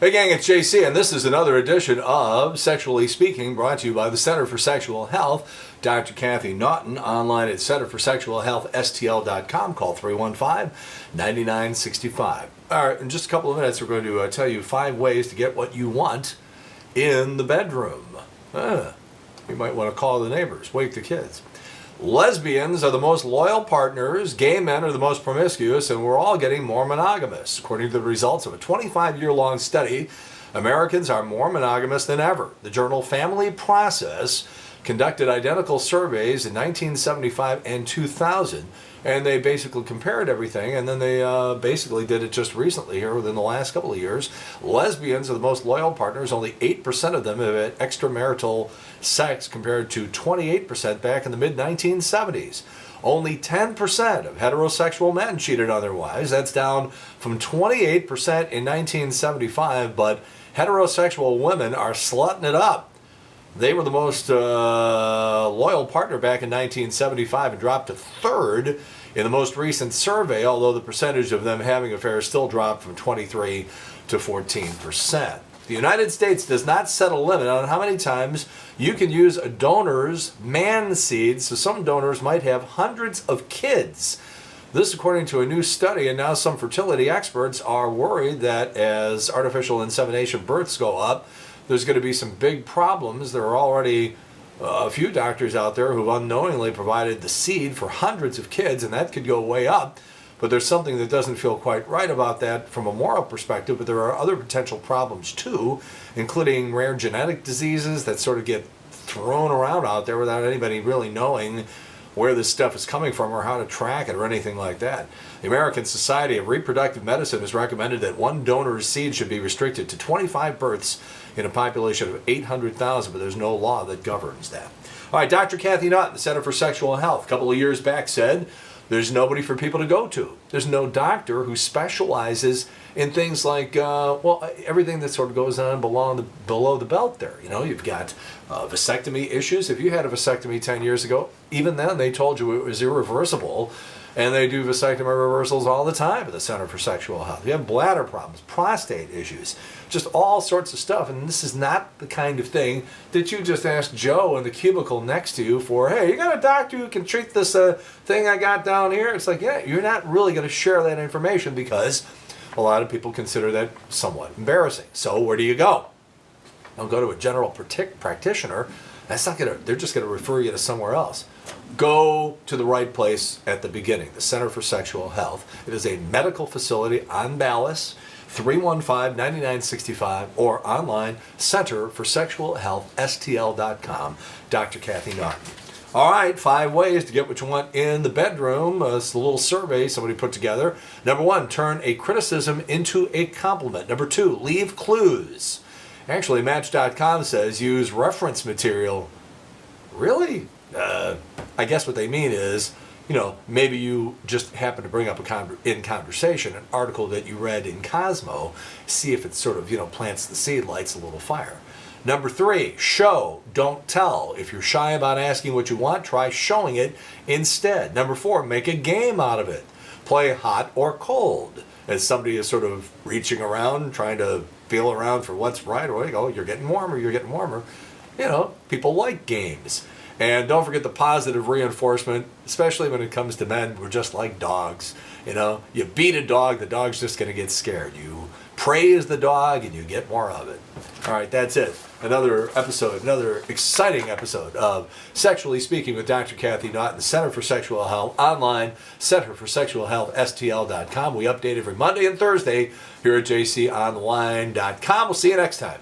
Hey gang, it's JC, and this is another edition of Sexually Speaking, brought to you by the Center for Sexual Health. Dr. Kathy Naughton, online at centerforsexualhealthstl.com. Call 315-9965. All right, in just a couple of minutes, we're going to tell you 5 ways to get what you want in the bedroom. You might want to call the neighbors, wake the kids. Lesbians are the most loyal partners, gay men are the most promiscuous, and we're all getting more monogamous. According to the results of a 25-year-long study, Americans are more monogamous than ever. The journal Family Process conducted identical surveys in 1975 and 2000, and they basically compared everything, and then they basically did it just recently here within the last couple of years. Lesbians are the most loyal partners. Only 8% of them have had extramarital sex compared to 28% back in the mid-1970s. Only 10% of heterosexual men cheated on their wives. That's down from 28% in 1975, but heterosexual women are slutting it up. They were the most loyal partner back in 1975 and dropped to third in the most recent survey, although the percentage of them having affairs still dropped from 23 to 14%. The United States does not set a limit on how many times you can use a donor's man seed, so some donors might have hundreds of kids. This according to a new study, and now some fertility experts are worried that as artificial insemination births go up, there's going to be some big problems. There are already a few doctors out there who've unknowingly provided the seed for hundreds of kids, and that could go way up. But there's something that doesn't feel quite right about that from a moral perspective, but there are other potential problems too, including rare genetic diseases that sort of get thrown around out there without anybody really knowing where this stuff is coming from or how to track it or anything like that. The American Society of Reproductive Medicine has recommended that one donor's seed should be restricted to 25 births in a population of 800,000, but there's no law that governs that. All right, Dr. Kathy Naughton, the Center for Sexual Health, a couple of years back said there's nobody for people to go to. There's no doctor who specializes in things like, everything that sort of goes on below the belt there. You know, you've got vasectomy issues. If you had a vasectomy 10 years ago, even then they told you it was irreversible, and they do vasectomy reversals all the time at the Center for Sexual Health. You have bladder problems, prostate issues, just all sorts of stuff. And this is not the kind of thing that you just ask Joe in the cubicle next to you for, hey, you got a doctor who can treat this thing I got down here? It's like, yeah, you're not really going to share that information because a lot of people consider that somewhat embarrassing. So where do you go? Don't go to a general practitioner. That's not going to, they're just going to refer you to somewhere else. Go to the right place at the beginning, the Center for Sexual Health. It is a medical facility on Ballas, 315-9965, or online, centerforsexualhealthstl.com. Dr. Kathy Naughton. All right, 5 ways to get what you want in the bedroom. It's a little survey somebody put together. Number 1, turn a criticism into a compliment. Number 2, leave clues. Actually, Match.com says use reference material. Really? I guess what they mean is, you know, maybe you just happen to bring up in conversation an article that you read in Cosmo, see if it sort of, you know, plants the seed, lights a little fire. Number 3, show, don't tell. If you're shy about asking what you want, try showing it instead. Number 4, make a game out of it. Play hot or cold. As somebody is sort of reaching around, trying to feel around for what's right, or you go, you're getting warmer, you're getting warmer. You know, people like games. And don't forget the positive reinforcement, especially when it comes to men. We're just like dogs. You know, you beat a dog, the dog's just going to get scared. You praise the dog and you get more of it. All right, that's it. Another episode, another exciting episode of Sexually Speaking with Dr. Kathy Naughton, Center for Sexual Health, online, centerforsexualhealthstl.com. We update every Monday and Thursday here at jconline.com. We'll see you next time.